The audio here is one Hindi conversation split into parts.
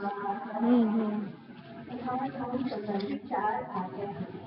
हम्म। विचार आते हैं।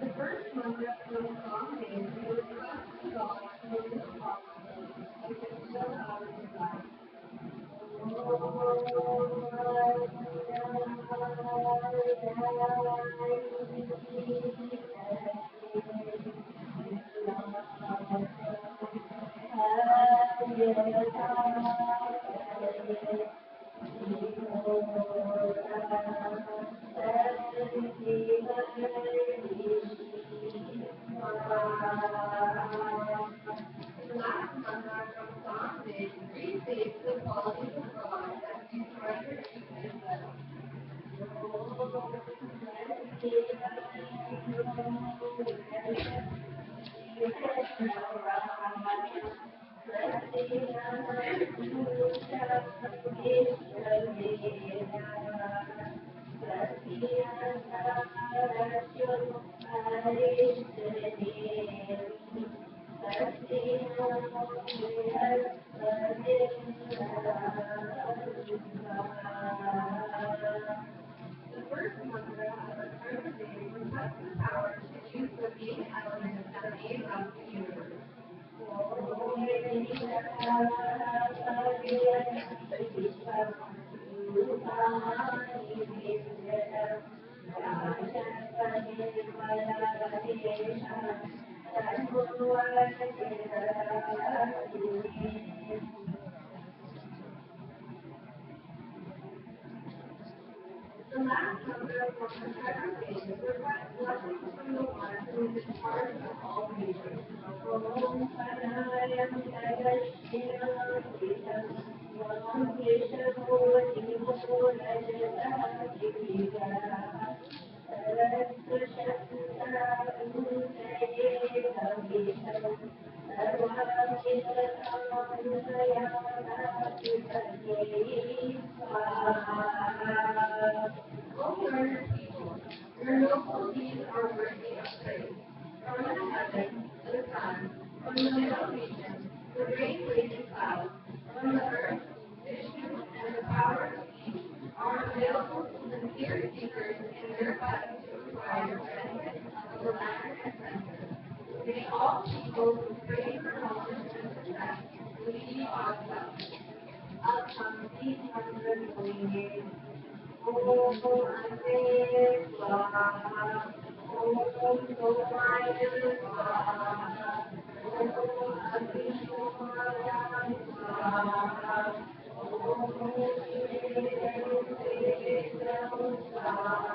The first mantra from the song is we will trust in God who is impossible. We can fill our desires. The last mantra from the song is restate the qualities of God as you surrender to His will. The first mantra of our current day requests the power to choose the main elements that made up the universe. The last mantra from our current day requests blessings from the one who is in charge of all creatures. O learned people, your noble deeds are worthy of praise. From the heavens, the sun, from the middle region, the great blazing clouds, from the earth, Vishnu and the power of each are available to sincere seekers in their quest to acquire the benefits of the land and center. May all people who pray for knowledge and success receive God's blessing. Up comes these hundred million. Om Ante Swaha. Om Somaya Swaha. Om Adishwaya Swaha. Om Shri Swaha.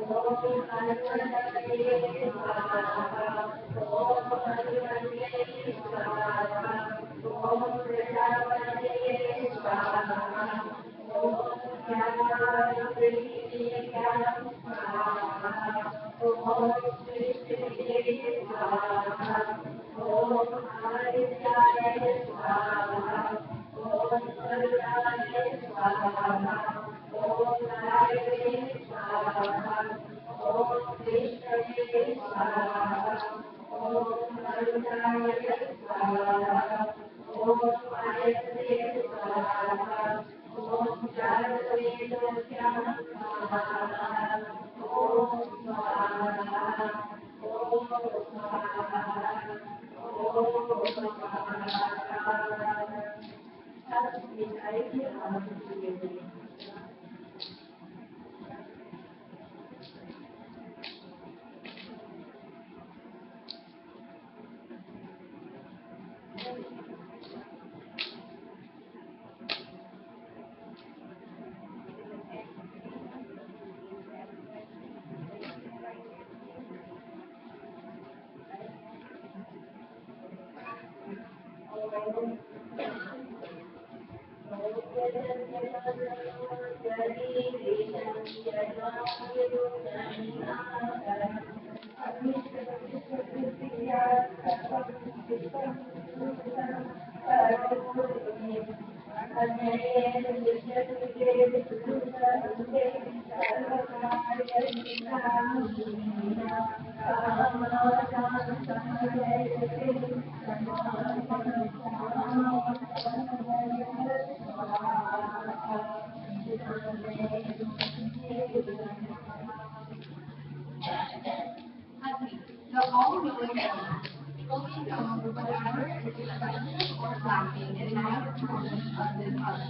Om Adivaya Swaha. Om Adivaya Swaha. Om Prajapati Swaha. Om Jnana Swaha. Om Srishti Swaha. Om Adityaya Swaha. Om Sarvaya Swaha. Om Narayan Swaha. Om Vishnave Swaha. Om Marutaya Swaha. Om Ayate Swaha. Om Jagavedosya Swaha. Om Swaha. Om Swaha. Om Swaha. Das ist die eigene Arbeit. all knowing God, fully known whatever is essential or lacking in my performance of this art.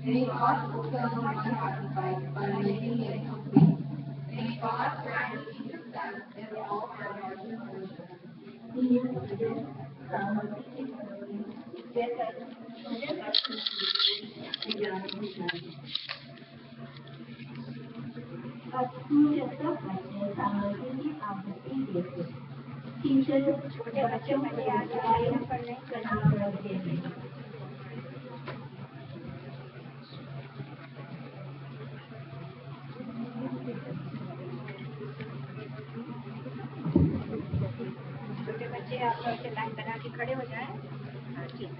May God fulfill my sacrifice by making it complete. May God grant me success in all my endeavors and worship. He is good, from the beginning, with us, but who is the president of the previous teachers, छोटे बच्चों के लिए आज आयोजन करने का छोटे बच्चे आप ऐसे लाइन बना के खड़े हो जाएं। हाँ ठीक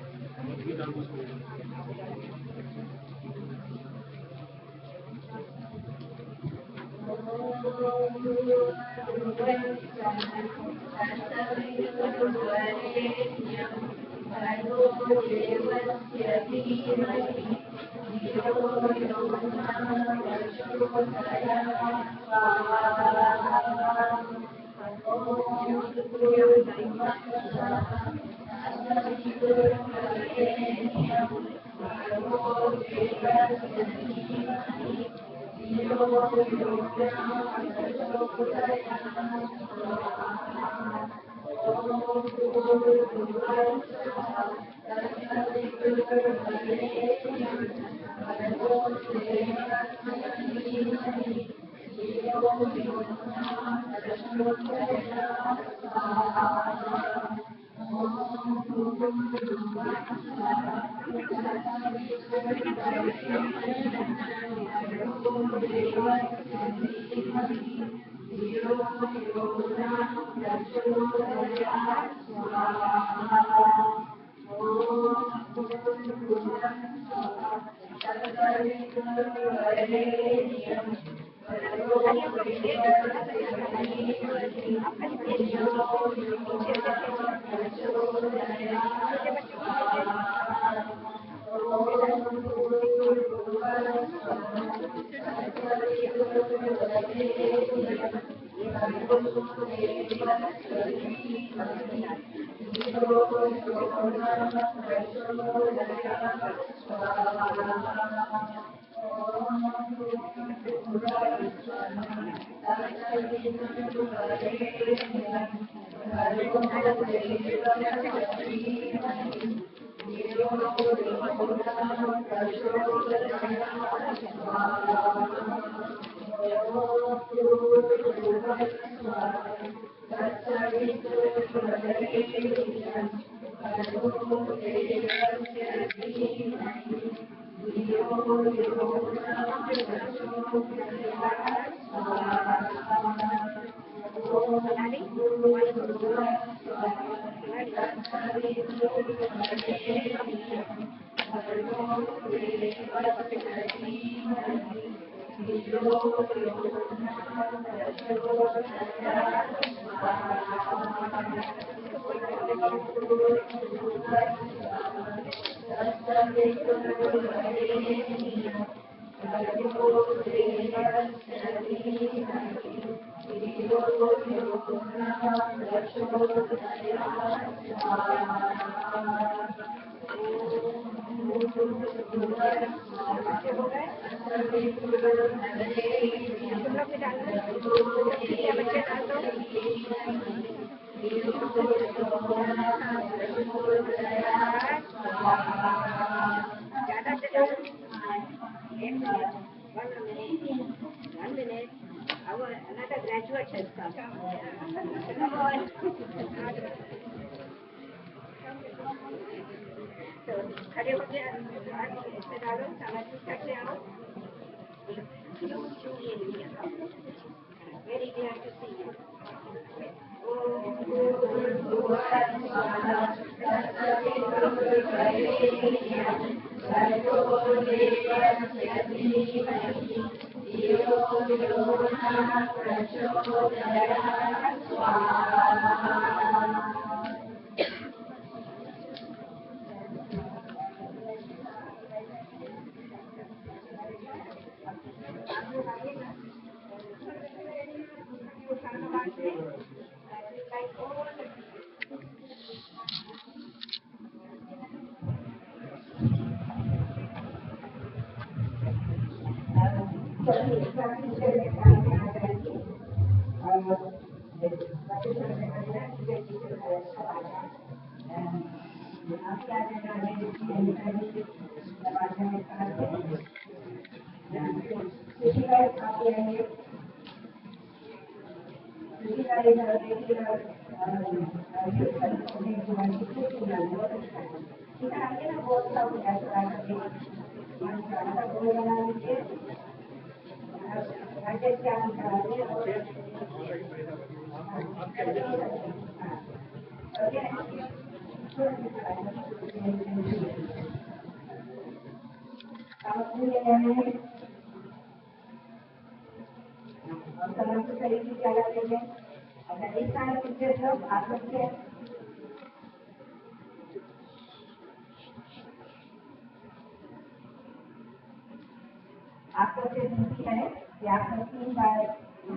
आपको से ड्यूटी है कि आपको 3 बार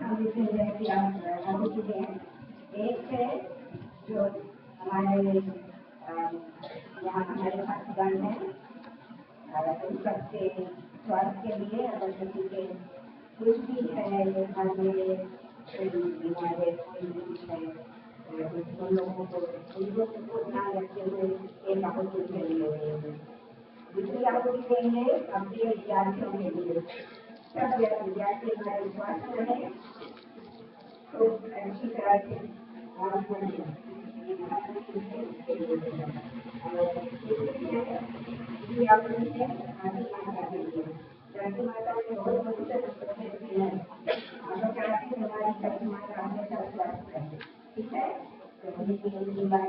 हम लिखेंगे कि आप अनुभूति दें। एक है जो हमारे यहाँ हमारे पास गण है उन सबके स्वास्थ्य के लिए अगर किसी के कुछ भी है घर में कोई बीमार है कोई भी है उन लोगों को उनको ध्यान रखते हुए एक आहुति के लिए दूसरी आहुति देंगे अपने विद्यार्थियों के लिए सब विद्यार्थी हमारे स्वास्थ्य रहे तो अच्छी तरह से धरती माता ने बहुत बड़ी है हमारी धरती माता हमेशा स्वास्थ्य रहे ठीक है तो बार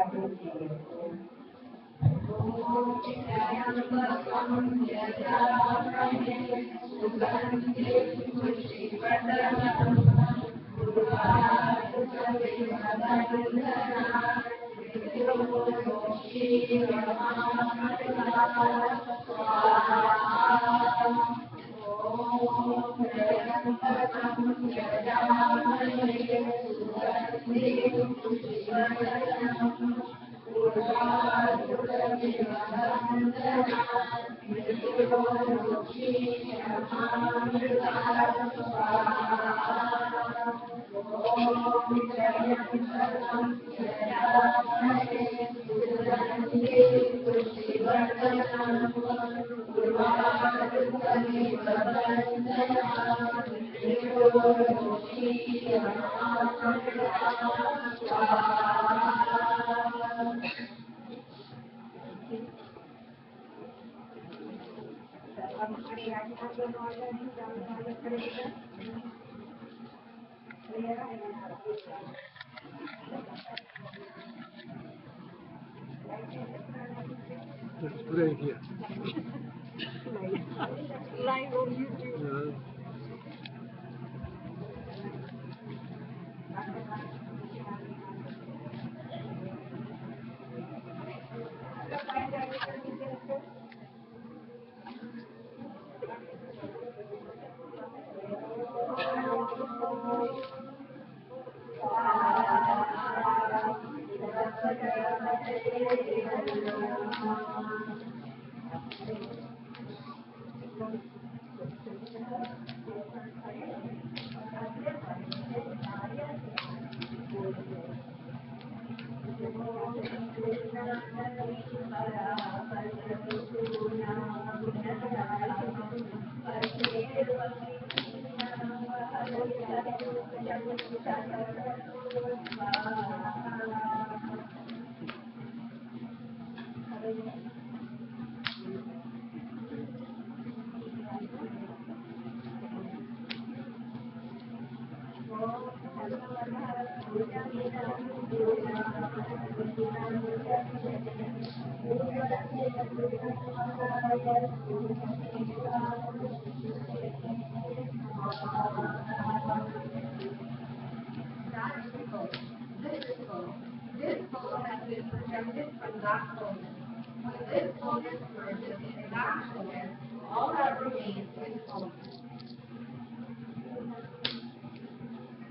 It's great here. Live on YouTube. Yeah. This soul has been projected from that fullness. When this fullness merges in that fullness, all that remains is fullness.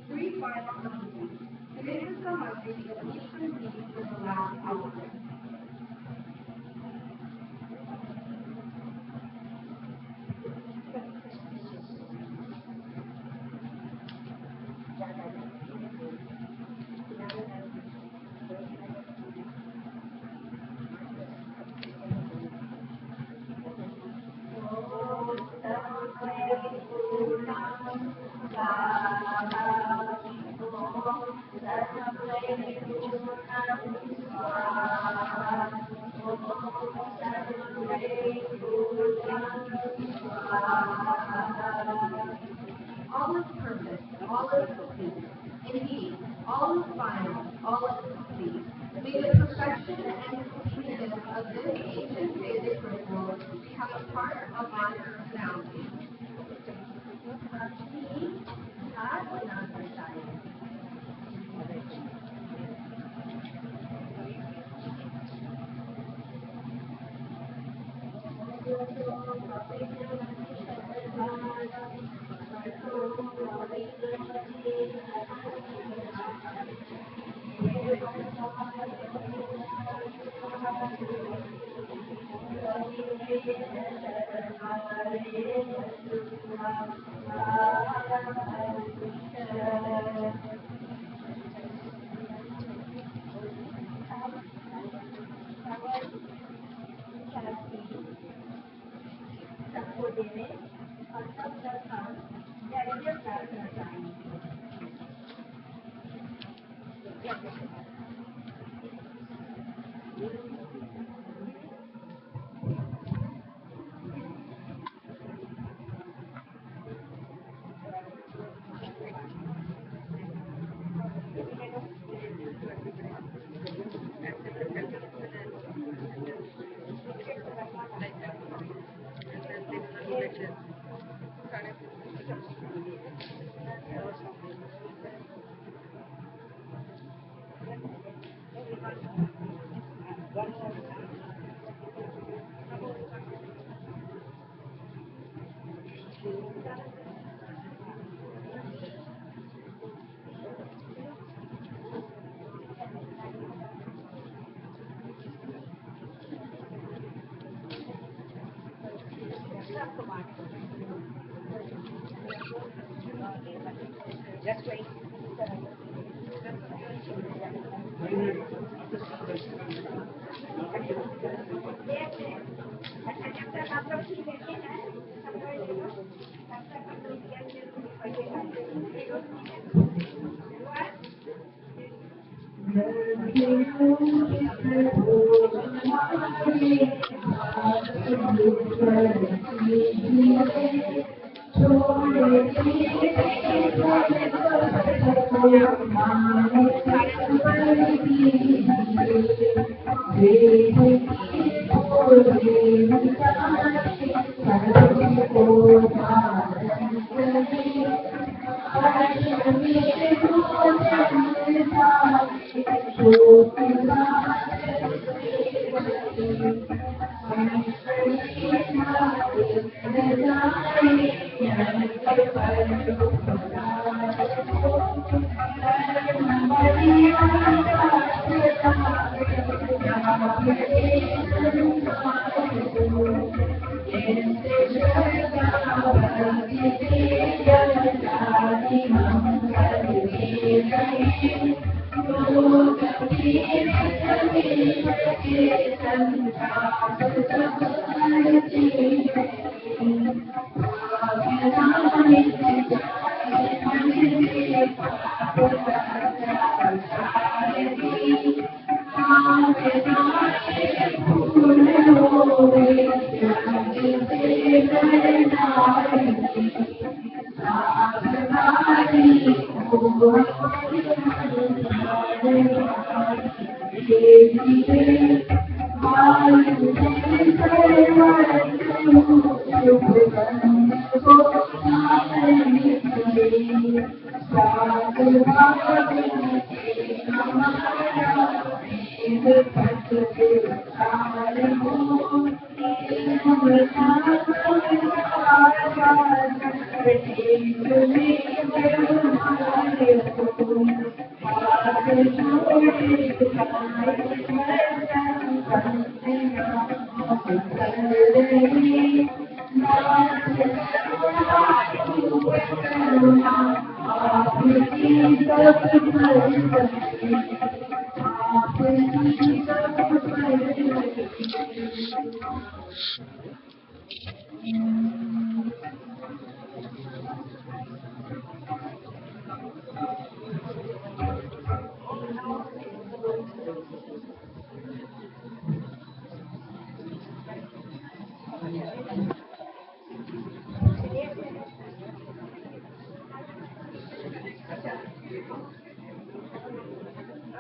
3 final notes. It is so much for each meeting for the last hour. All is perfect, all is complete. Indeed, all is final, all is complete. May the perfection and completeness of this ancient Vedic ritual become a part of my personality.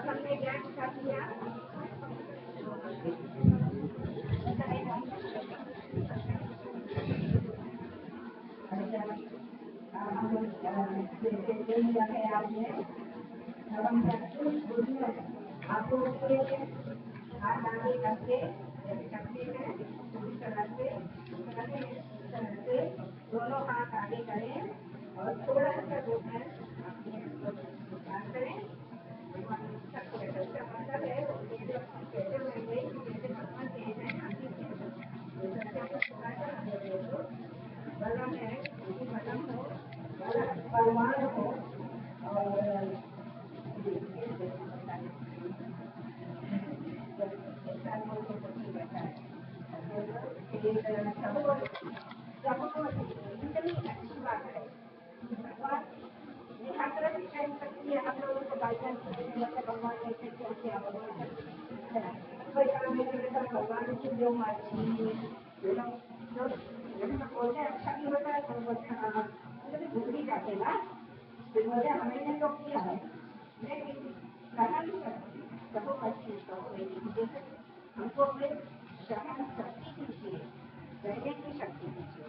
हमने ज्ञान का किया आपको हाथ आगे करके करते हैं इस तरह से दोनों हाथ आगे करें और थोड़ा सा जो है अपने करें इसका मतलब है कहते हुए जैसे भगवान के हैं बलम है बलम हो बलवान हो और आप लोगों को भगवान भगवान की जो मर्जी बोलते अच्छा भी होता है तो बोलते हाँ भूल भी जाते ना बोलते हमने तो किया है लेकिन कहना नहीं सकती सबको अच्छी हमको अपने सहन शक्ति दीजिए रहने की शक्ति दीजिए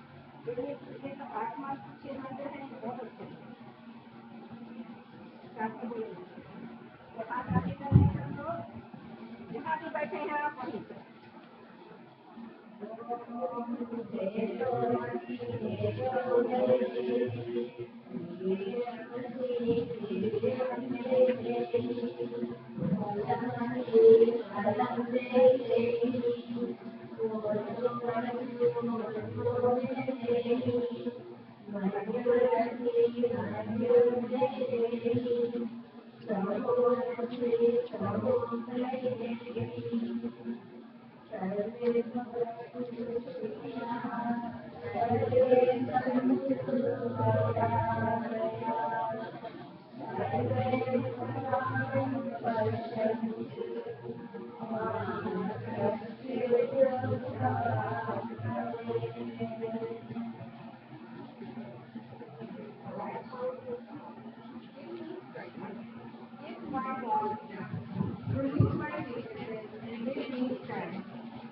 ये तो आत्मा के मंदिर है बहुत अच्छे जहाँ भी बैठे हैं आप वहीं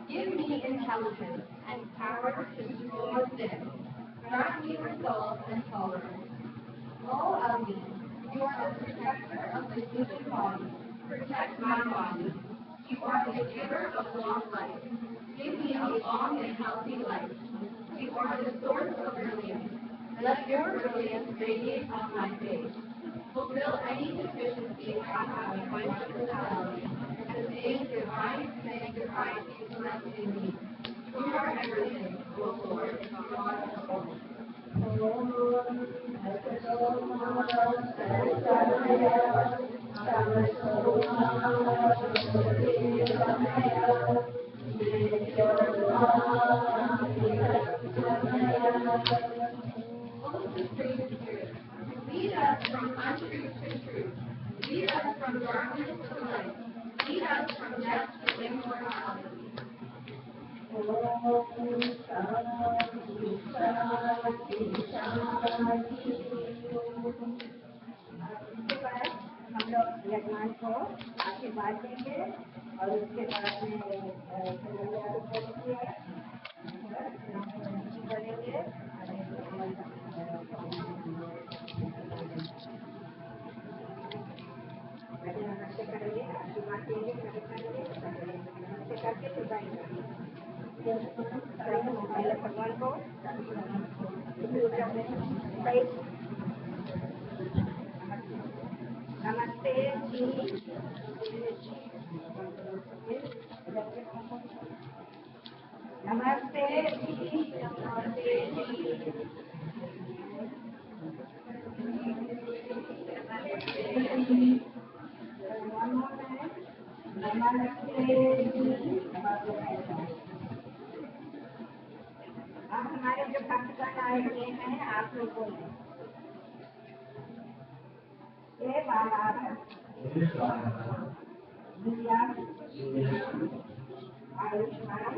Give me intelligence and power to destroy sin. Grant me resolve and tolerance. All of me, you are the protector of the human body. Protect my body. You are the giver of long life. Give me a long and healthy life. You are the source of brilliance. Let your brilliance radiate on my face. Fulfill any deficiency I have in my personality. And may divine sanctification rest in me. You are everything, O Lord, God of all. Lead us from untruth to truth. Lead us from darkness to light. Lead us from death to immortality. हम लोग यजमान को आशीर्वाद देंगे और उसके बाद में करेंगे नमस्ते करेंगे आशीर्वाद देंगे नमस्ते करके भगवान को नमस्ते नमस्ते अब हमारे जो भक्तगण आए हुए हैं आप लोग बोले ये बाला दिव्या आयुष्मान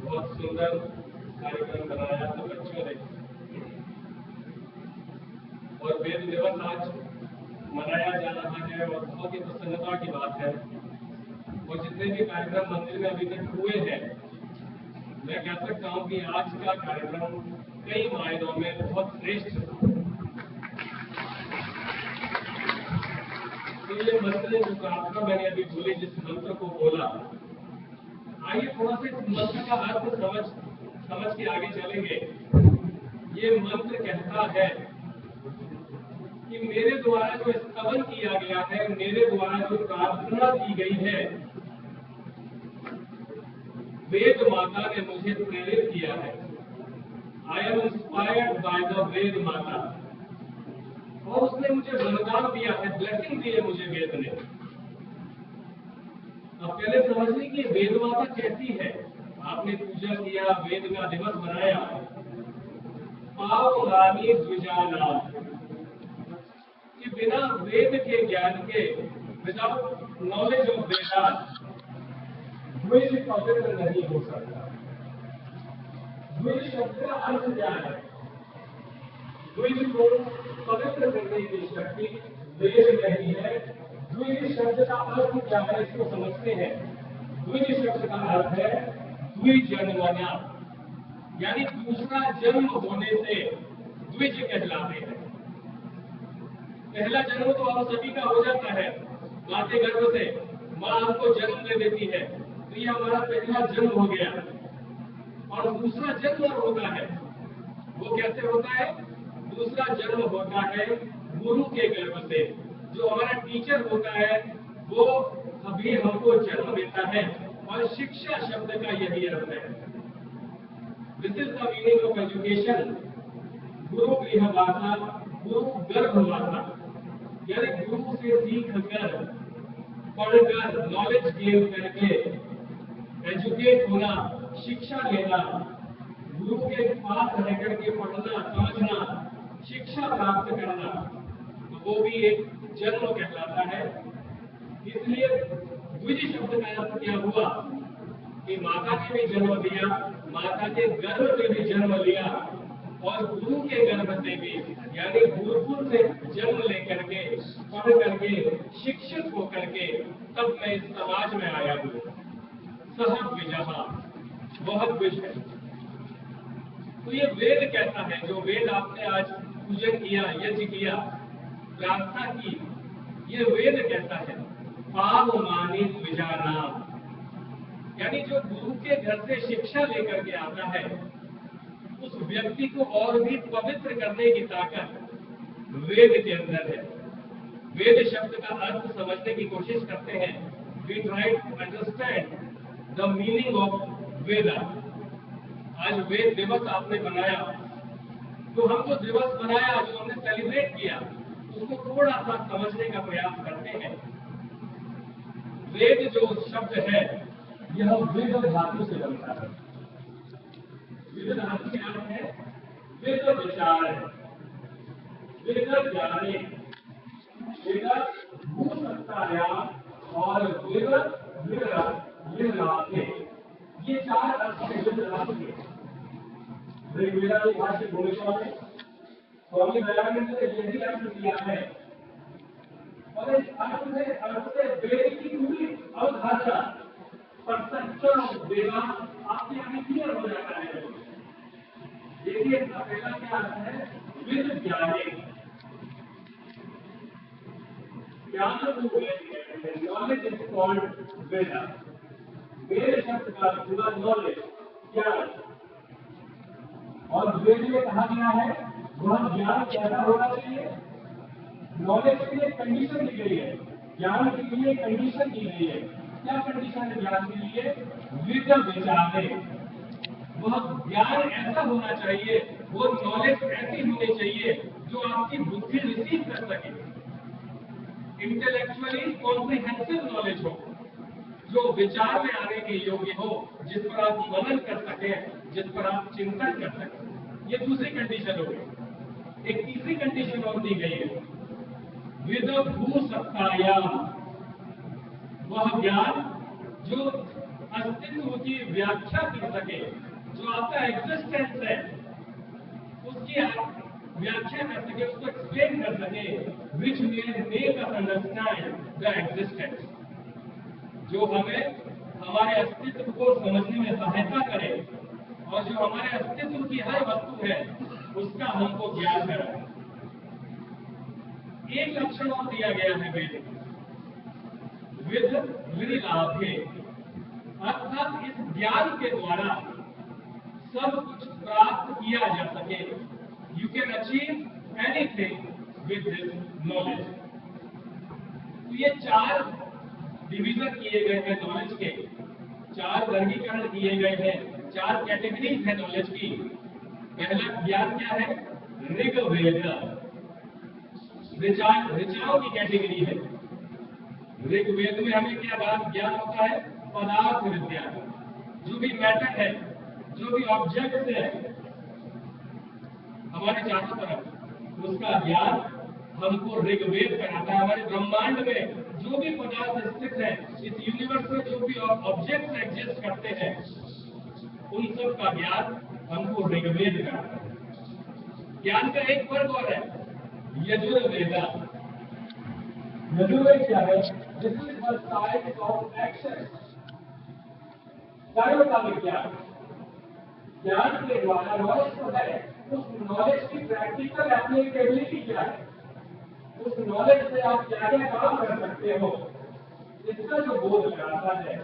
बहुत सुंदर कार्यक्रम बनाया सब बच्चों ने। और वेद दिवस आज मनाया जा रहा है और बहुत ही प्रसन्नता की बात है। और जितने भी कार्यक्रम मंदिर में अभी तक हुए हैं, मैं कह सकता हूँ कि आज का कार्यक्रम कई मायनों में बहुत श्रेष्ठ था। तो ये मंत्र जो प्रार्थना मैंने अभी बोली, जिस मंत्र को बोला, आइए थोड़ा सा इस मंत्र का अर्थ समझ के आगे चलेंगे। ये मंत्र कहता है कि मेरे द्वारा जो स्तवन किया गया है, मेरे द्वारा जो प्रार्थना की गई है, वेद माता ने मुझे प्रेरित किया है। I am inspired by the Veda Mata. और उसने मुझे वरदान दिया है, ब्लेसिंग दी है मुझे वेद ने। अब पहले समझने की वेद माता कैसी है। आपने पूजा किया, वेद का दिवस मनाया। पावनानि द्विजाना, कि बिना वेद के ज्ञान के, विदाउट नॉलेज ऑफ वेदांत, द्विज पवित्र नहीं हो सकता। द्विज शब्द का अर्थ क्या है? द्विज को पवित्र करने की शक्ति वेद में ही है। द्विज शब्द का अर्थ क्या है, इसको समझते हैं। द्विज शब्द का अर्थ है द्विजन्मना, यानी दूसरा जन्म होने से द्विज कहलाते हैं। पहला जन्म तो आप सभी का हो जाता है, माँ के गर्भ से माँ हमको जन्म दे देती है, तो ये हमारा पहला जन्म हो गया। और दूसरा जन्म होता है, वो कैसे होता है? दूसरा जन्म होता है गुरु के गर्भ से। जो हमारा टीचर होता है वो अभी हमको जन्म देता है। और शिक्षा शब्द का यही अर्थ है। This is the meaning of education. गुरु गृहवासा, गुरु गर्भवासा, यानी गुरु से सीख कर, पढ़कर, नॉलेज गेन करके, एजुकेट होना, शिक्षा लेना, गुरु के पास रह करके पढ़ना, समझना, शिक्षा प्राप्त करना, तो वो भी एक जन्म कहलाता है। इसलिए द्विज शब्द का अर्थ क्या हुआ कि माता ने भी जन्म दिया, माता के गर्भ से भी जन्म लिया, और गुरु के गर्भ से भी, यानी गुरुकुल से जन्म लेकर के, पढ़ करके, शिक्षित होकर के, तब मैं इस समाज में आया हूँ। सह द्विजः, वह द्विज है। तो ये वेद कहता है, जो वेद आपने आज पूजन किया, यज्ञ किया, प्रार्थना की, ये वेद कहता है पावनानि द्विजानाम, यानी जो गुरु के घर से शिक्षा लेकर के आता है, उस व्यक्ति को और भी पवित्र करने की ताकत वेद के अंदर है। वेद शब्द का अर्थ समझने की कोशिश करते हैं। We try to understand the meaning of Veda. आज वेद दिवस आपने बनाया, तो हम जो दिवस बनाया, जो हमने सेलिब्रेट किया, उसको थोड़ा सा समझने का प्रयास करते हैं। वेद जो शब्द है, यह विद धातु से बनता है। विद धातु क्या है? विद विचार, विद ज्ञाने, विद भूसत्तायाम और विद विलासे। ये चार अर्थ हैं विद धातु के। ऋग्वेद की भाष्य भूमिका में स्वामी दयानंद ने यही अर्थ दिया है और इस अर्थ से वेद की पूरी अवधारणा परसेप्शन ऑफ वेदा आपके आगे क्लियर हो जाता है। देखिए इसका पहला क्या अर्थ है? विद ज्ञाने। ज्ञान को नॉलेज इज कॉल्ड वेदा। वेद शब्द का पूरा नॉलेज ज्ञान, और वेद में कहा गया है वह ज्ञान कैसा होना चाहिए? नॉलेज के लिए कंडीशन दी गई है, ज्ञान के लिए कंडीशन दी गई है। क्या कंडीशन है ज्ञान के लिए? विद विचारे। वह ज्ञान ऐसा होना चाहिए, वो नॉलेज ऐसी होनी चाहिए जो आपकी बुद्धि रिसीव कर सके, इंटेलेक्चुअली कॉम्प्रिहेंसिव नॉलेज हो, जो विचार में आने के योग्य हो, जिस पर आप मनन कर सके, जिस पर आप चिंतन कर सके। ये दूसरी कंडीशन हो गई। एक तीसरी कंडीशन और दी गई है, विद भूसत्तायाम। वह ज्ञान जो अस्तित्व की व्याख्या कर सके, जो आपका एग्जिस्टेंस है उसकी आप व्याख्या कर सके, उसको एक्सप्लेन कर सके, which make us understand the existence, जो हमें हमारे अस्तित्व को समझने में सहायता करे और जो हमारे अस्तित्व की हर वस्तु है उसका हमको ज्ञान कराए। एक लक्षण और दिया गया है वेद में, विद विलासे, अर्थात इस ज्ञान के द्वारा सब कुछ प्राप्त किया जा सके। You can achieve anything with this knowledge. तो ये चार डिवीजन किए गए हैं नॉलेज के, चार वर्गीकरण किए गए हैं, चार कैटेगरीज है नॉलेज की। पहला ज्ञान क्या है? ऋग्वेद, ऋचाओं की कैटेगरी है। ऋग्वेद में हमें क्या बात ज्ञान होता है? पदार्थ विद्या, जो भी मैटर है, जो भी ऑब्जेक्ट है हमारे चारों तरफ, उसका ज्ञान हमको ऋग्वेद कराता है। हमारे ब्रह्मांड में जो भी पदार्थ स्थित है, इस यूनिवर्स में जो भी ऑब्जेक्ट्स एग्जिस्ट करते हैं, उन सब का ज्ञान हमको ऋग्वेद कराता है। ज्ञान का एक वर्ग और है, यजुर्वेद। यजुर्वेद क्या है? This is the science of action, कर्म का विज्ञान। ज्ञान के द्वारा नॉलेज तो है, उस नॉलेज की प्रैक्टिकल एप्लीकेबिलिटी क्या है, उस नॉलेज से आप क्या क्या काम कर सकते हो, इसका जो बोध कराता है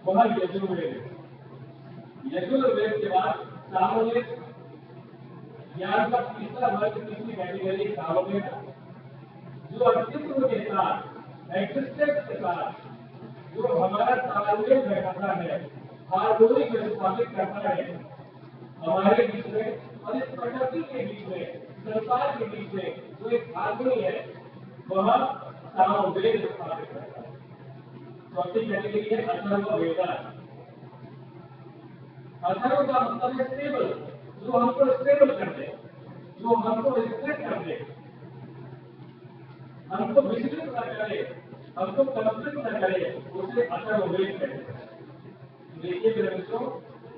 वह यजुर्वेद। यजुर्वेद के बाद सामवेद, ज्ञान का तीसरा वर्ग, तीसरी कैटेगरी सामवेद, जो अस्तित्व के साथ, एग्जिस्टेंस के साथ जो हमारा तालमेल बैठाता है, हार्मोनी को स्थापित करता है हमारे बीच में और इस प्रकृति के बीच में, संसार के बीच में जो एक हार्मोनी है, वह सामवेद स्थापित करता है। चौथी कैटेगरी है अथर्ववेद। अथर्व का मतलब है स्टेबल, जो हमको स्टेबल कर दे, जो हमको स्थिर कर दे, हमको विचलित न करे, हमको कल्पित न करे, उसे अथर्ववेद कहते हैं। देखिए मेरे बच्चों,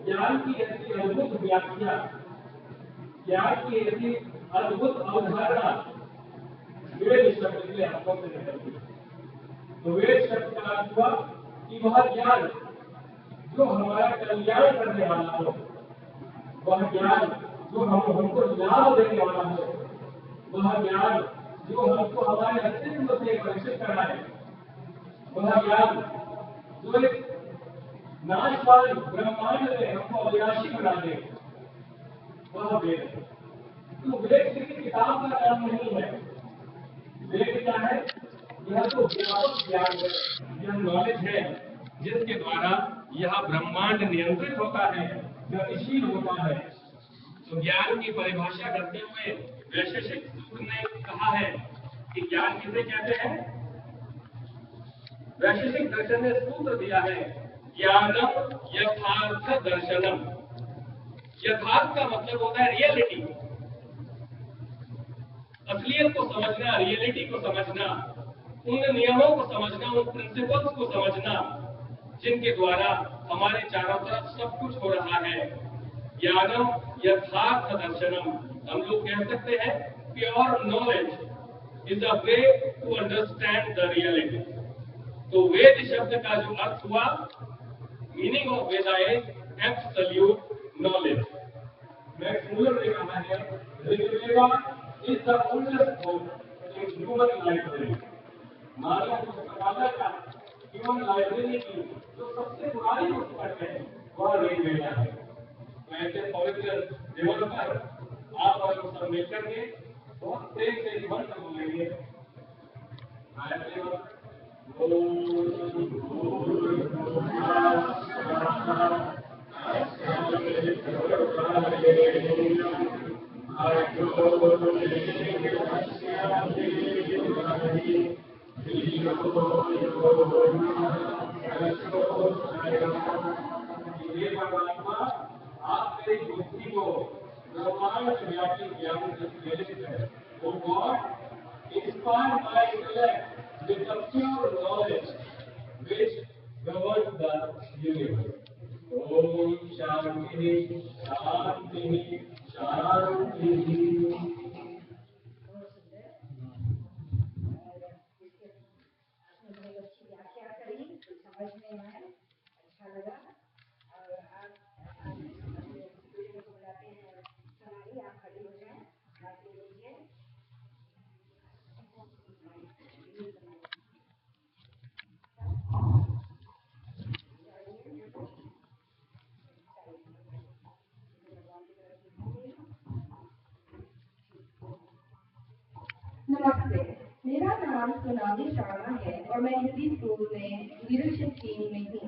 ज्ञान की ऐसी अद्भुत व्याख्या, ज्ञान की ऐसी अद्भुत अवधारणा वेद शब्द के हाथों से निकलती है। तो वेद शब्द का अर्थ हुआ कि वह ज्ञान जो हमारा कल्याण करने वाला हो, वह ज्ञान जो हमको लाभ देने वाला हो, वह ज्ञान जो हमको हमारे अस्तित्व से परिचित कराए, वह ज्ञान जो एक नाशवान ब्रह्मांड में हमको अविनाशी बना दे, वह वेद है। तो वेद किसी किताब का नाम नहीं है। वेद क्या है? यह तो व्यापक ज्ञान है, यह नॉलेज है जिसके द्वारा यह ब्रह्मांड नियंत्रित होता है, गतिशील होता है। तो ज्ञान की परिभाषा करते हुए वैशेषिक सूत्र ने कहा है कि ज्ञान किसे कहते हैं? वैशेषिक दर्शन ने सूत्र दिया है ज्ञानम यथार्थ दर्शनम। यथार्थ का मतलब होता है रियलिटी, असलियत को समझना, रियलिटी को समझना, उन नियमों को समझना, उन प्रिंसिपल्स को समझना जिनके द्वारा हमारे चारों तरफ सब कुछ हो रहा है। ज्ञानम यथार्थ दर्शनम, हम लोग कह सकते हैं pure knowledge is a way to understand the reality. तो वेद शब्द का जो अर्थ हुआ, meaning of Veda is absolute knowledge. Max Muller ने कहा है Rigveda is the oldest book in human library. मानव पुस्तकालय का ह्यूमन लाइब्रेरी की जो सबसे पुरानी पुस्तक है वह ऋग्वेदा है। तो ऐसे पवित्र दिवस पर आप और सब मिलकर के बहुत प्रेम से मंत्र बोलेंगे। ये परमात्मा आप मेरी बुद्धि को ब्रह्मांड व्यापी ज्ञान से प्रेरित है। O God, inspire my intellect with the pure knowledge which governs the universe. ओम शांति शांति शांति। व्याख्या करी, समझ में आया, अच्छा लगा। और आप अपने को बुलाते हैं, हमारी आप खड़ी हो जाए, बातें लीजिए। नमस्ते, मेरा नाम सोनाली शर्मा है और मैं हिंदी स्कूल में लीडरशिप टीम में हूँ।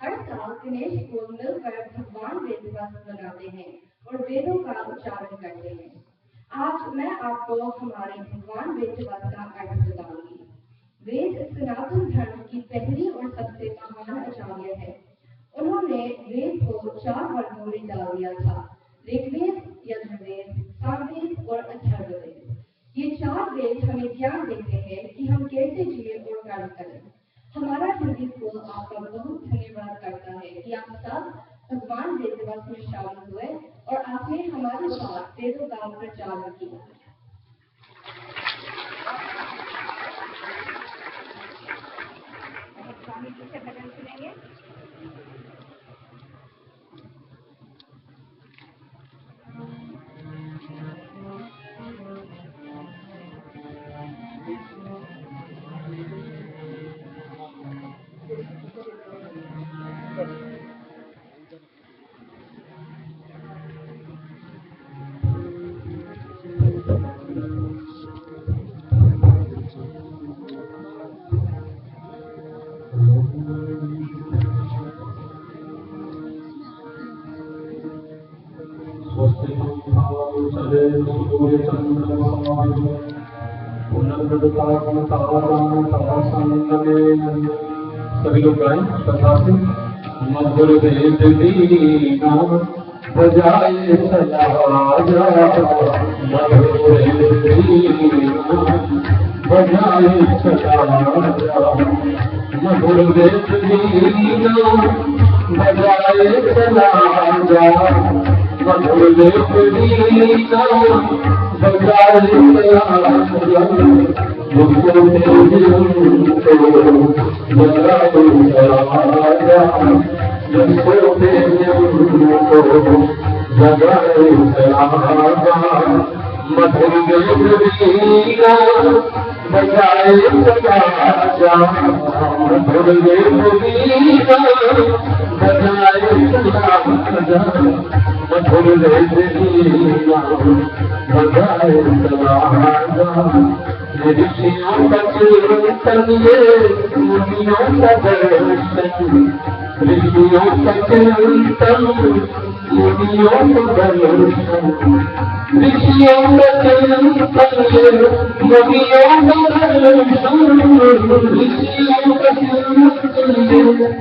हर साल गणेश स्कूल मिलकर भगवान वेद दिवस मनाते हैं और वेदों का उच्चारण करते हैं। आज मैं आपको हमारे भगवान वेद दिवस का अर्थ बताऊंगी। वेद सनातन धर्म की पहली और सबसे महान आचार्य है। उन्होंने वेद को 4 वर्गों में डाल दिया था: ऋग्वेद, यजुर्वेद, सामवेद और अथर्ववेद। ये 4 वेद हमें ज्ञान देते हैं कि हम कैसे जिए और कर्म करें। हमारा हिंदी स्कूल आपका बहुत धन्यवाद करता है कि आप सब भगवान वेद दिवस में शामिल हुए और आपने हमारे साथ वेदों का प्रचार किया। स्वामी जी से भजन सुनेंगे। सभी लोग गाएं कथा से। मधुर वेद वीणा बजाए सदा मधुर वेद वीणा बजाए सदा मधुर वेद वीणा बजाए सदा मधुर वेद वीणा बजाए सदा मुझको मधुर वीणा बजाए सदा मधुर वीणा बजाए सदा मधुर वीणा बजाए सदा ऋषियों का चिंतन ये मुनियों का दर्शन ऋषियों का चिंतन मुनियों को दर्शन, ऋषियों का चिंतन मुनियों को दर्शन, ऋषियों का चिंतन मुनियों को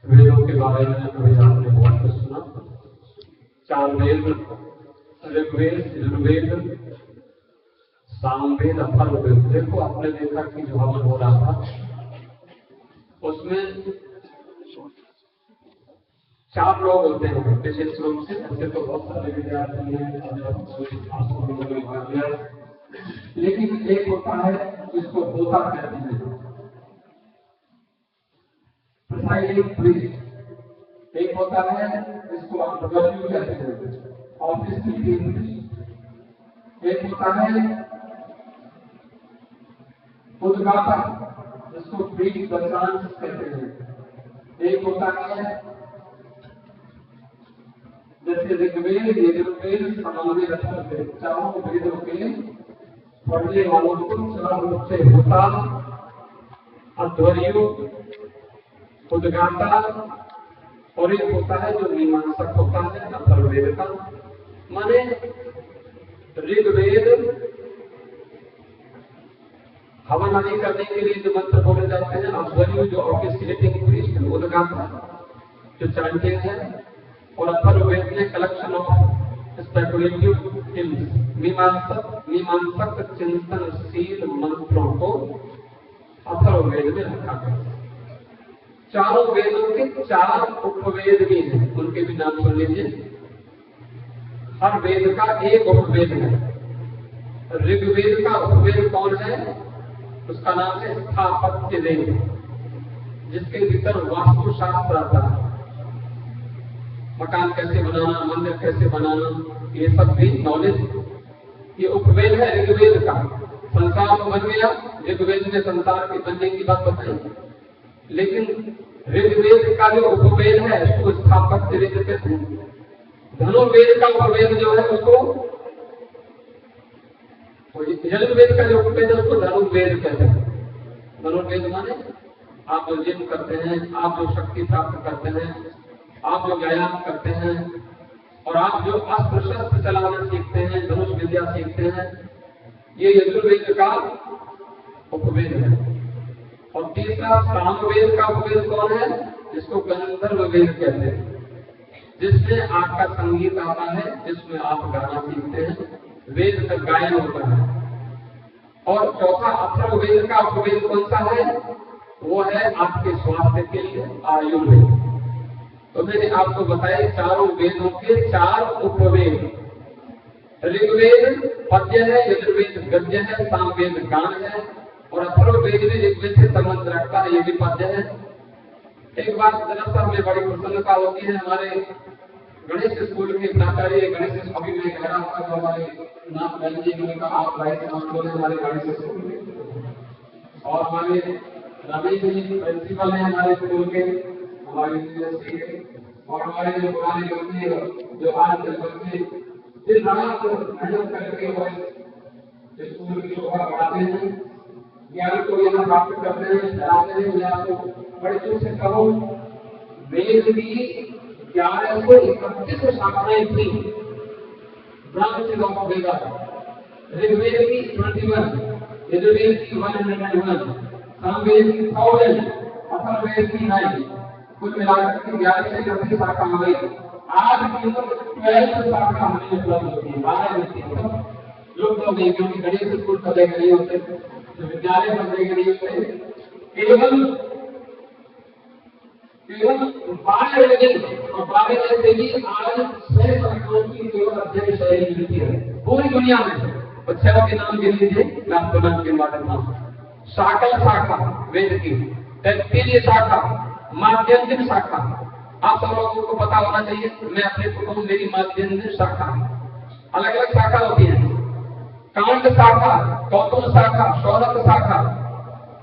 वेदों के बारे में अभी आपने बहुत कुछ सुना। 4 वेद, ऋग्वेद, यजुर्वेद, सामवेद, अथर्ववेद। देखो आपने देखा कि जो हवन हो रहा था उसमें 4 लोग होते हैं विशेष रूप से। ऐसे तो बहुत सारे विद्यार्थी हैं, लेकिन एक होता है जिसको होता कहते हैं, प्रिसाइडिंग प्रीस्ट। एक होता है जिसको आप गवर्नर कहते हैं, ऑफिस की टीम। एक होता है उद्गाता, जिसको प्रीस्ट दर्शान कहते हैं। एक होता है जैसे ऋग्वेद, यजुर्वेद, सामवेद, अथर्ववेद, 4 वेदों के पढ़ने वालों को 4 रूप से होता, अध्वर्यु, उद्गाता, और एक होता है जो मीमांसक होता है अथर्ववेद का। माने ऋग्वेद हवन आदि करने के लिए जो मंत्र बोले जाते हैं, अध्वर्यु जो ऑर्केस्ट्रेटिंग प्रीस्ट, उद्गाता जो चांटिंग है, और अथर्ववेद में कलेक्शन ऑफ स्पेकुलेटिव हिम्स, मीमांसक चिंतनशील मंत्रों को अथर्ववेद में रखा गया। 4 वेदों के 4 उपवेद भी हैं, उनके भी नाम सुन लीजिए। हर वेद का एक उपवेद है। ऋग्वेद का उपवेद कौन है? उसका नाम है स्थापत्य वेद, जिसके भीतर वास्तुशास्त्र आता है। मकान कैसे बनाना, मंदिर कैसे बनाना, ये सब भी नॉलेज, ये उपवेद है ऋग्वेद का। संसार तो बन गया, ऋग्वेद ने संसार के बनने की बात बताई, लेकिन ऋग्वेद का जो उपवेद है उसको स्थापत्य वेद कहते हैं। धनुर्वेद का उपवेद जो है उसको, यजुर्वेद का जो उपवेद है उसको धनुर्वेद कहते हैं। धनुर्वेद माने आप जो जिम करते हैं, आप जो शक्ति प्राप्त करते हैं, आप जो व्यायाम करते हैं, और आप जो अस्त्र शस्त्र चलाना सीखते हैं, धनुष विद्या सीखते हैं, ये यजुर्वेद का उपवेद है। और तीसरा सामवेद का उपवेद कौन है? जिसको गंधर्व वेद कहते हैं। जिसमें आपका संगीत आता है, जिसमें आप गाना सीखते हैं, वेद का गायन होता है। और चौथा अथर्ववेद का उपवेद कौन सा है? वो है आपके स्वास्थ्य के लिए आयुर्वेद। तो मैंने आपको बताया चारों वेदों के 4 उपवेद। ऋग्वेद पद्य है, यजुर्वेद गद्य है, सामवेद गान है और अथर्ववेद भी ऋग्वेद से संबंध रखता है, ये भी पद्य है। एक बात दरअसल में बड़ी प्रसन्नता होती है, हमारे गणेश स्कूल के प्राचार्य गणेश अभी मैं कह रहा था तो हमारे नाथ बहन जी ने कहा आप लाइट बोले हमारे गणेश स्कूल में, और हमारे रमेश जी प्रिंसिपल है हमारे स्कूल के, हमारे यूनिवर्सिटी के, और हमारे जो पुराने बच्चे जो आज के बच्चे दिन रात मेहनत करके वो स्कूल की शोभा बढ़ाते हैं, ज्ञान को यहाँ प्राप्त करते हैं, फैलाते हैं। मैं आपको बड़े दुख से कहूँ, वेद की 1131 शाखाएं थी, ब्राह्मण ऑफ वेदा, ऋग्वेद की 21, यजुर्वेद की 101, सामवेद की 1000, अथर्ववेद की 9, कुल मिलाकर के 1131 शाखा हो गई। आज की 12 शाखा हमें उपलब्ध होती है, 12 मिलती है। लोग तो नहीं, क्योंकि गणेश स्कूल पढ़े गए नहीं होते, विद्यालय पढ़े गए नहीं होते, केवल 12 दिन और 12 में से भी आज 6 शाखाओं की केवल अध्ययन शैली मिलती है पूरी दुनिया में। और 6 के नाम गिन लीजिए, मैं आपको नाम गिनवा देता हूँ। शाकल शाखा वेद की, तैत्तिरीय शाखा, माध्यंदिन शाखा, आप सब लोगों को पता होना चाहिए। मैं अपने को कहूँ मेरी माध्यंदिन शाखा, अलग अलग शाखा होती है, कांड शाखा, कौतुक शाखा, शौनक शाखा।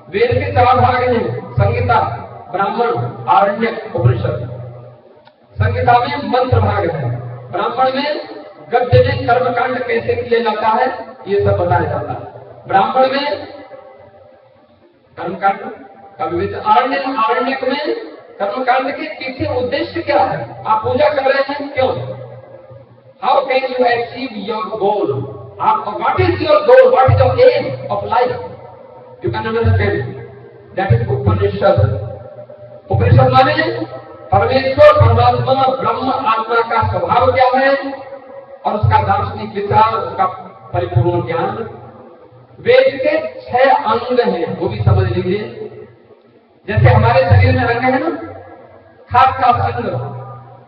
वेद के 4 भाग हैं, संहिता, ब्राह्मण, आरण्यक, उपनिषद। संहिता में मंत्र भाग है, ब्राह्मण में गद्य में कर्मकांड कैसे किया जाता है ये सब बताया जाता है। ब्राह्मण में कर्मकांड का विवेचन, आरण्यक में कर्मकांड के पीछे उद्देश्य क्या है, आप पूजा कर रहे हैं क्यों, how can you achieve your goal, आप what is your goal, what is your aim of life, you can understand, that is Upanishad. Upanishad माने परमेश्वर, परमात्मा, ब्रह्म, आत्मा का स्वभाव क्या है और उसका दार्शनिक विचार, उसका परिपूर्ण ज्ञान। वेद के 6 अंग हैं, वो भी समझ लीजिए। जैसे हमारे शरीर में अंग है ना, खास अंग,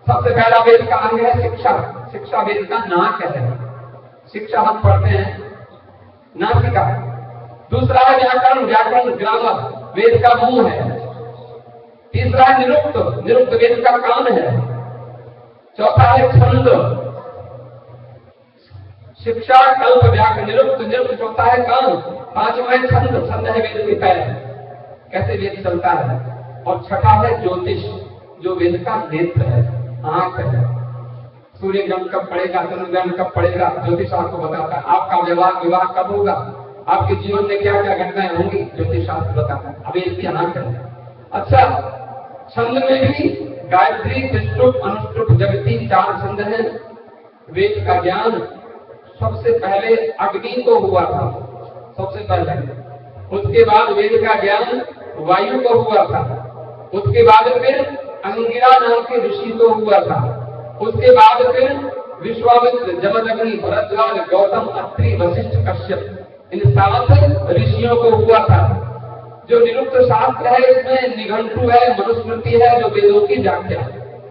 सबसे पहला वेद का अंग है शिक्षा। शिक्षा वेद का नाक है, शिक्षा हम पढ़ते हैं, नासिका। दूसरा है व्याकरण, व्याकरण ग्रामर, वेद का मुंह है। तीसरा है निरुक्त, निरुक्त वेद का कान है। चौथा है छंद, शिक्षा, कल्प, व्याकरण, निरुक्त, निरुक्त, चौथा है कान। पांचवा है छंद, छंद है वेद के पैर, कैसे वेद चलता है। और छठा है ज्योतिष, जो वेद का नेत्र है, आंख है। सूर्य ग्रहण कब पड़ेगा, चंद्र ग्रहण कब पड़ेगा, ज्योतिष आपको बताता है। आपका विवाह कब होगा, आपके जीवन में क्या क्या घटनाएं होंगी, ज्योतिष शास्त्र बताता है। अब इसकी आंख है। अच्छा, छंद में भी गायत्री, विष्णु, अनुष्टुप, जगती 4 छंद हैं। वेद का ज्ञान सबसे पहले अग्नि को हुआ था, सबसे पहले। उसके बाद वेद का ज्ञान वायु को हुआ था। उसके बाद फिर अंगिरा नाम के ऋषि को हुआ था। उसके बाद फिर विश्वामित्र, जमदग्नि, भरद्वाज, गौतम, अत्रि, वशिष्ठ, कश्यप, इन 7 ऋषियों को हुआ था। जो निरुक्त शास्त्र है इसमें निघंटु है, मनुस्मृति है, जो वेदों की व्याख्या,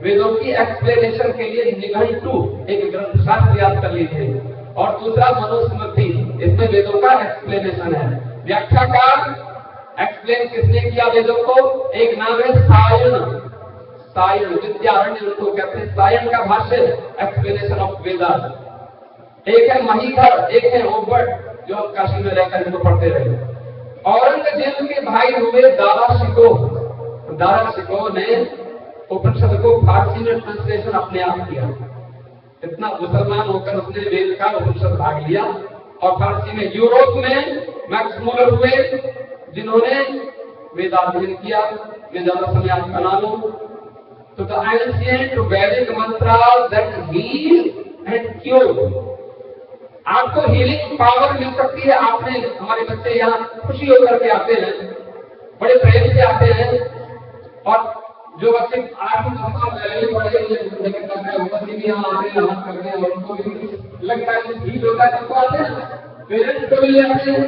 वेदों की एक्सप्लेनेशन के लिए निघंटु एक ग्रंथ शास्त्र याद कर लीजिए। और दूसरा मनुस्मृति, इसमें वेदों का एक्सप्लेनेशन है। व्याख्याकार एक्सप्लेन किसने किया वेदों को, एक नाम है सायण, सायण विद्यारण्य उनको कहते हैं। सायण का भाष्य एक्सप्लेनेशन ऑफ वेदास। एक है महीधर, एक है ओबट, जो हम काशी में रहकर इनको पढ़ते रहे। औरंगजेब के भाई हुए दारा शिकोह ने उपनिषद को फारसी में ट्रांसलेशन अपने आप किया। इतना मुसलमान होकर उसने वेद का उपनिषद भाग लिया। और फारसी में यूरोप में मैक्स मूलर हुए, जिन्होंने वेदाध्ययन किया। मैं ज्यादा समय आपका नाम लूं तो द एंशिएंट वैदिक mantras that heal and cure. आपको हीलिंग पावर मिल सकती है। आपने, हमारे बच्चे यहाँ खुशी होकर के आते हैं, बड़े प्रेम से आते हैं और जो बच्चे आर्थिक अवस्था में पढ़े लेकिन बच्चे भी यहाँ आते हैं नमाज करते हैं और उनको भी लगता है कि ठीक होता है सबको आते हैं पेरेंट्स को भी ले आते हैं।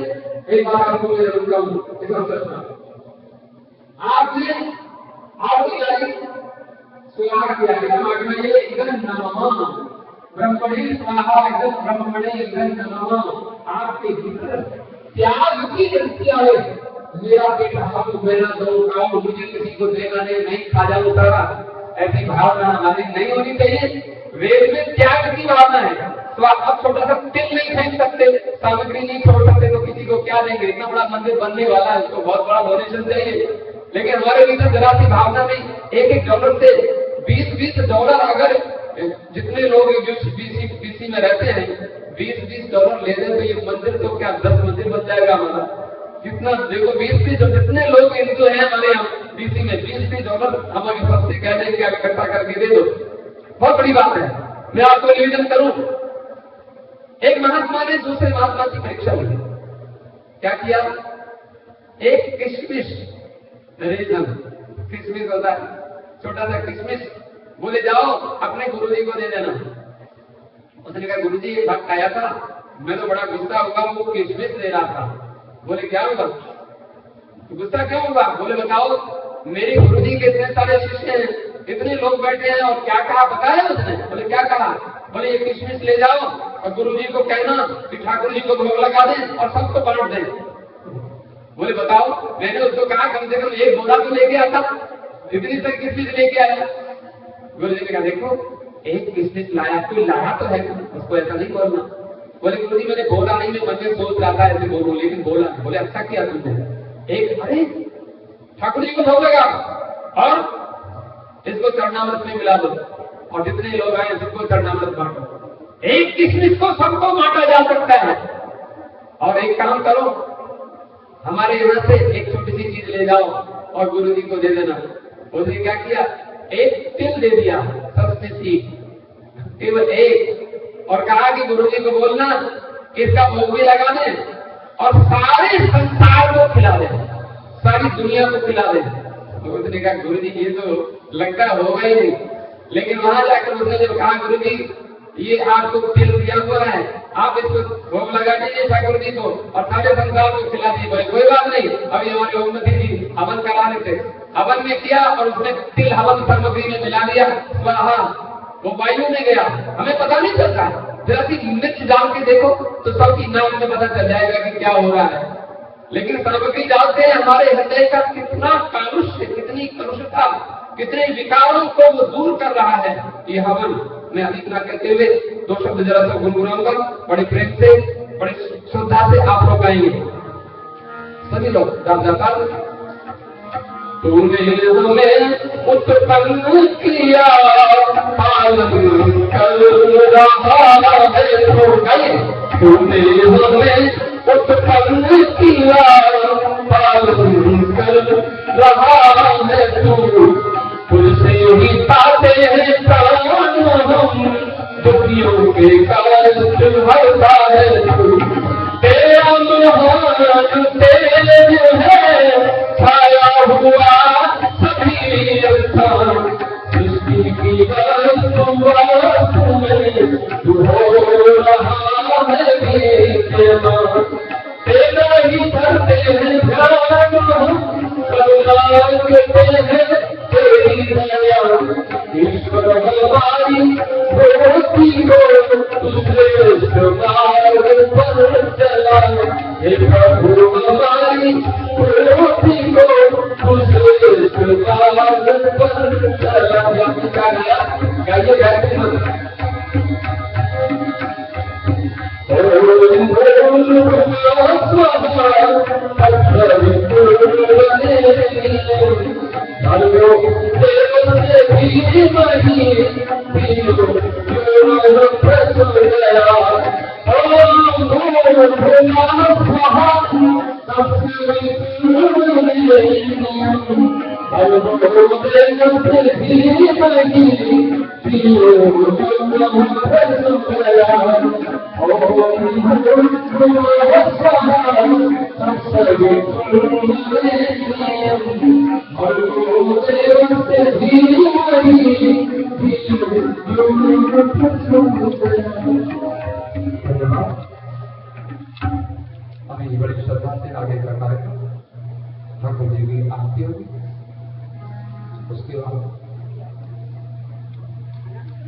एक बार आपको मैं जरूर कहूँ इस अवसर पर आपने आपकी गाड़ी सुधार किया है ये एकदम नमः ब्रह्मणे स्वाहा एकदम ब्रह्मणे एकदम नमः आपके भीतर त्याग की वृत्ति आए। मेरा पेट हम मेरा दो काम मुझे किसी को देना नहीं खा जाऊं सारा ऐसी भावना हमारी नहीं होनी चाहिए। वेद में त्याग की भावना है। तो आप छोटा सा तिल नहीं फेंक सकते, सामग्री नहीं छोड़ सकते तो किसी को क्या देंगे। इतना बड़ा मंदिर बनने वाला है उसको बहुत बड़ा डोनेशन चाहिए, लेकिन हमारे भीतर जरा सी भावना नहीं। एक डॉलर से 20 डॉलर अगर जितने लोग जो बीसी में रहते हैं 20 डॉलर ले दें तो ये मंदिर तो क्या 10 मंदिर बन जाएगा हमारा। जितना देखो 20 जितने लोग हिंदू हैं हमारे यहाँ बीसी में 20 डॉलर हम अभी सबसे कह दें कि इकट्ठा करके दे दो, बहुत बड़ी बात है। मैं आपको निवेदन करूं, एक महात्मा ने दूसरे महात्मा की परीक्षा ली। क्या किया? एक किशमिश होता है छोटा सा किशमिश, बोले जाओ अपने गुरुजी को दे देना। उसने कहा गुरुजी ये भक्त आया था, मैं तो बड़ा गुस्सा हुआ, वो किशमिश दे रहा था। बोले क्या हुआ? गुस्सा क्यों हुआ? बोले बताओ मेरे गुरुजी के इतने सारे शिष्य हैं, इतने लोग बैठे हैं और क्या कहा बताया उसने? बोले क्या कहा? बोले ये किशमिश ले जाओ और गुरुजी को कहना कि ठाकुर जी को भोग लगा दें और सबको बांट दें। बोले बताओ, मैंने उसको कहा कम से कम एक बोरा तो लेके आता, इतनी तक किशमिश लेके आया। गुरुजी ने कहा देखो एक किशमिश लाया, कोई लाया तो है, उसको ऐसा नहीं बोलना। बोले गुरुजी मैंने बोला नहीं, मैं मन में सोच रहा था ऐसे बोलूं, लेकिन बोला। बोले अच्छा किया तुमने। एक अरे ठाकुर जी को भोग लगा और इसको चरणामृत में मिला दो और जितने लोग आए सबको चरणामृत बांटो। एक किशमिश को सबको बांटा जा सकता है। और एक काम करो, हमारे यहाँ से एक छोटी सी चीज ले जाओ और गुरुजी को दे देना। उसने क्या किया? एक तिल दे दिया, सबसे ठीक केवल एक, और कहा कि गुरुजी को बोलना कि इसका भोग भी लगा दें और सारे संसार को खिला दें, सारी दुनिया को खिला दें। तो उसने कहा गुरुजी ये तो लगता होगा ही नहीं, लेकिन वहां जाकर उसने जब कहा गुरुजी ये आपको तिल दिया हुआ है, आप इसको भोग लगा दीजिए ठाकुर जी को और सारे संसार को खिला दीजिए। कोई बात नहीं, अभी हमारी उम्मती जी हवन करा रहे थे, हवन में किया और उसने तिल हवन सामग्री में मिला दिया, स्वाहा, वो वायु में गया, हमें पता नहीं चलता। जरा सी मिर्च डाल के देखो तो सबकी नाक में पता चल जाएगा कि क्या हो रहा है। लेकिन सामग्री डालते हैं हमारे हृदय का कितना कालुष्य, कितनी कलुषता, कितने विकारों को वो दूर कर रहा है ये हवन। मैं अधिक ना कहते हुए दो शब्द जरा सा गुनगुनाऊंगा, बड़े प्रेम से बड़ी श्रद्धा से आप लोग गाएंगे सभी लोग। तूने हमें उत्पन्न किया पालन कर रहा है तो गए। तूने हमें उत्पन्न किया पालन कर रहा है तू, तुझसे ही पाते हैं प्राण हम, दुखियों के कष्ट भरता है तू। तेरा महान तेज है छाया हुआ सभी स्थान, सृष्टि की वस्तु में तू हो रहा है विद्यमान। तेरा ही करते हैं ध्यान हम, करुणा करते हैं तेरी दया। ईश्वर हमारी होती हो श्रेष्ठ मार्ग पर चला, हे प्रभु हमारी होती हो श्रेष्ठ मार्ग पर चला। गाइए गाइए अभी बड़ी श्रद्धा से आगे का कार्यक्रम ठाकुर जी की आरती होगी। उसके बाद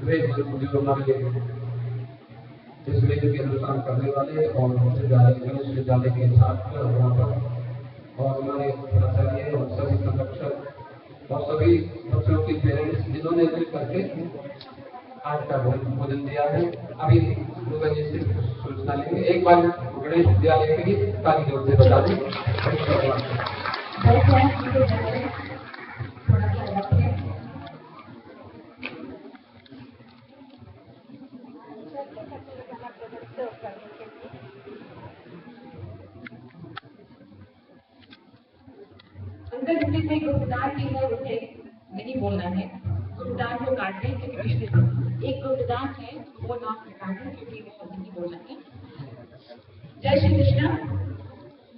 वे जो हमारे इस वेद के अनुसार करने वाले और विद्यालय गणेश विद्यालय के छात्र और हमारे प्राचार्य और सभी संरक्षक और सभी बच्चों के पेरेंट्स जिन्होंने मिल करके आज का भोजन दिया है। अभी मुझे जी से सूचना लेंगे। एक बार गणेश विद्यालय के लिए ताली जोर से बता दें। अंदर से गुप्तदार की है उसे नहीं बोलना है। गुप्तदार को काट दें क्योंकि एक गुप्तदार है वो नाम काट दें क्योंकि वो नहीं बोलना है। जय श्री कृष्ण।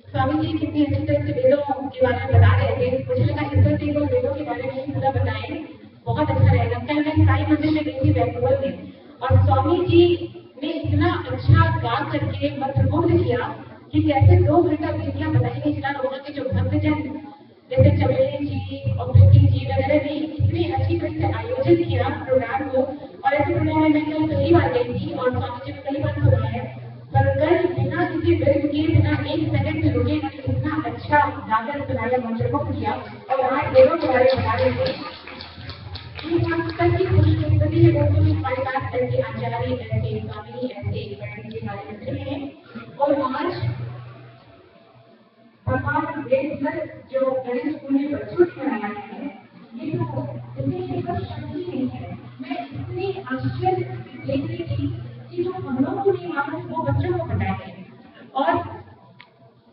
स्वामी जी कितनी अच्छी तरह से वेदों के बारे में बता रहे थे। मुझे लगा इस से वो वेदों के बारे में पूरा बताएं, बहुत अच्छा रहेगा। कल मैं साई मंदिर में गई थी बैंगलोर में और स्वामी जी ने इतना अच्छा गा करके मंत्रमुग्ध किया कि कैसे 2 घंटा विधियां बताई गई। वहाँ के जो भक्तजन जैसे चमेली जी और प्रीति जी वगैरह ने इतनी अच्छी तरह से आयोजित किया प्रोग्राम को। और ऐसे प्रोग्राम में मैं कल पहली बार गई थी और स्वामी जी को कई बार सुना है, पर कल बिना किसी विघ्न के बिना 1 सेकंड के रुके इतना अच्छा गाकर सुनाया, मंत्रमुग्ध किया। और आज वेदों के बारे में बता रहे थे कि हम सबकी खुशकिस्मती है दोस्तों की हमारे पास ऐसे आचार्य ऐसे स्वामी ऐसे पंडित जी हमारे मित्र हैं। और आज भगवान वेद जो गणेश स्कूल में बच्चों ने बनाया है, ये तो इसमें एक शक्ति नहीं है। मैं इतनी आश्चर्य देख रही थी कि जो हम लोग को नहीं मालूम वो बच्चों को पता है। और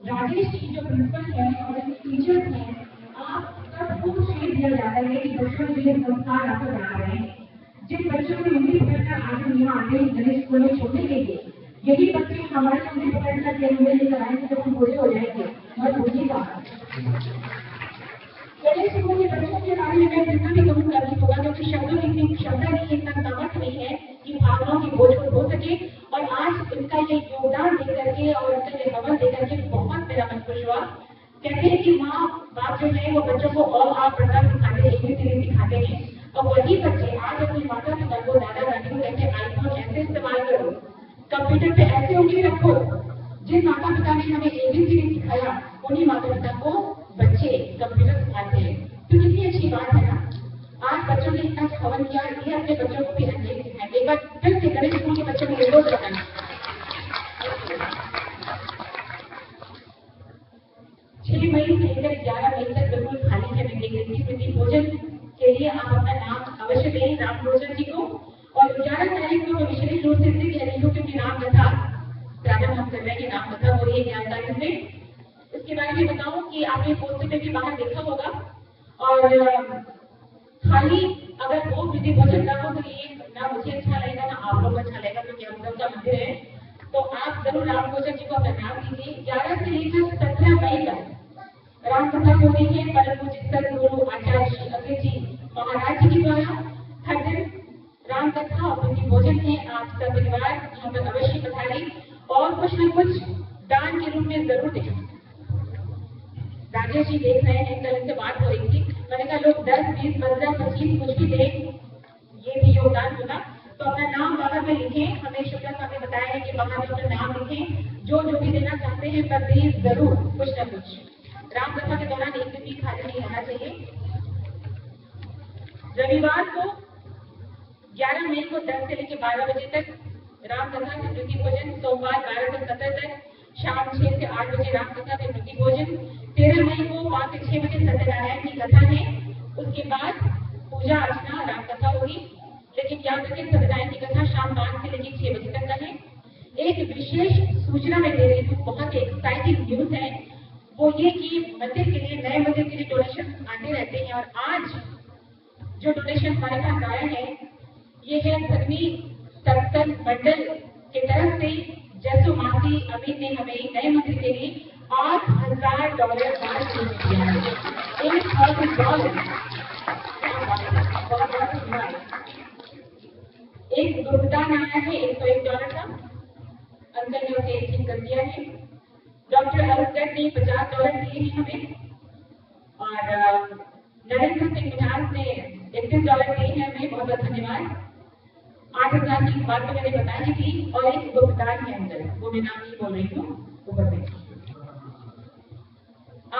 राजेश जी जो प्रिंसिपल है और टीचर्स हैं, आप सबको श्रेय दिया जाता है कि बच्चों के लिए संस्कार आपको बना रहे हैं। जिन बच्चों को हिंदी पढ़ना आगे यहाँ आते हैं गणेश स्कूल में छोड़ने के लिए, यही बच्चे हमारे हिंदी पढ़ना के लिए लेकर आएंगे जब हम बूढ़े हो जाएंगे। और दूसरी बात, गणेश स्कूल के बच्चों के बारे में मैं जितना भी कहूँगा नहीं होगा, क्योंकि शब्दों की इतना सामर्थ्य नहीं है कि भावनाओं की बोझ को हो सके। और आज इनका ये योगदान दे करके और इनका ये हवन दे करके बहुत मेरा मन खुश हुआ। कहते हैं कि माँ बाप जो है वो बच्चों को आ पढ़ना सिखाते हैं, ABCD सिखाते हैं। और वही बच्चे आज अपने माता पिता को दादा दादी को कहते हैं आईफोन ऐसे इस्तेमाल करो, कंप्यूटर पे ऐसे उंगली रखो। जिन माता पिता ने हमें ABCD सिखाया उन्हीं माता पिता को बच्चे कंप्यूटर सिखाते हैं। तो कितनी अच्छी बात है ना। आज बच्चों ने इतना हवन किया, ये अपने बच्चों को भी अंग्रेजी सिखाएंगे। एक बार फिर से गणेश स्कूल के बच्चों को रोज रखना। 6 मई से लेकर 11 मई तक बिल्कुल खाली है मेरी भोजन के लिए आप अपना नाम अवश्य दें राम भोजन जी को। और 11 तारीख को मैं विशेष रूप से इसलिए कह रही हूँ क्योंकि राम कथा प्रारंभ हम कर रहे हैं कि राम कथा हो रही है 11 तारीख से। इसके बारे में बताऊं कि आपने पोस्टर पे भी बाहर देखा होगा। और खाली अगर वो विधि भोजन ना हो तो ये ना मुझे अच्छा लगेगा ना आप लोग अच्छा लगेगा, क्योंकि हम सबका मंदिर है। तो आप जरूर राम भोजन जी को अपना नाम दीजिए। 11 से लेकर 17 मई तक राम कथा हो रही है। परम पूज्य सद्गुरु आचार्य श्री अग्रज जी महाराज जी के द्वारा हर दिन राम कथा और विधि भोजन है। आप सब परिवार यहाँ पर अवश्य पधारें और कुछ न कुछ दान के रूप में जरूर दें। राजेश जी देख रहे हैं, कल इनसे बात हो रही थी, मैंने कहा लोग 10, 20, 15, 25 कुछ भी दें, ये भी योगदान होगा। तो अपना नाम बाहर में लिखें। हमें शुक्ला साहब ने बताया है कि बाहर में अपना नाम लिखें। जो भी देना चाहते हैं पर प्लीज जरूर कुछ न कुछ। राम कथा के दौरान एक दिन भी खाली नहीं होना चाहिए। रविवार को 11 मई को 10 से लेकर 12 बजे तक राम कथा में वृद्धि भोजन। सोमवार 12 से 17 तक शाम 6 से 8 बजे राम कथा में वृद्धि भोजन। 13 मई को 5 से 6 बजे सत्यनारायण की कथा है। उसके बाद पूजा अर्चना राम कथा होगी। लेकिन याद रखें सत्यनारायण की कथा शाम 5 से लेकर 6 बजे तक का है। एक विशेष सूचना मैं दे रही हूँ, बहुत एक्साइटिंग न्यूज है। वो ये कि मंदिर के लिए नए मंदिर के लिए डोनेशन आते रहते हैं। और आज जो डोनेशन हमारे पास आया है ये है धर्मी सत्संग मंडल की तरफ से। जसु मासी अमित ने हमें नए मंदिर के लिए $8,000 दान किया है। $8,000 एक भुगतान आया है $101 का, अंकल ने उसे रिसीव कर दिया है। डॉक्टर अलगट ने $50 दिए हैं हमें, और नरेंद्र सिंह मिनाज ने $31 दिए हैं हमें, बहुत बहुत धन्यवाद। 8,000 की बात तो मैंने बताई थी, और एक भुगतान है अंदर, वो मैं नाम नहीं बोल रही हूँ, ऊपर देखिए।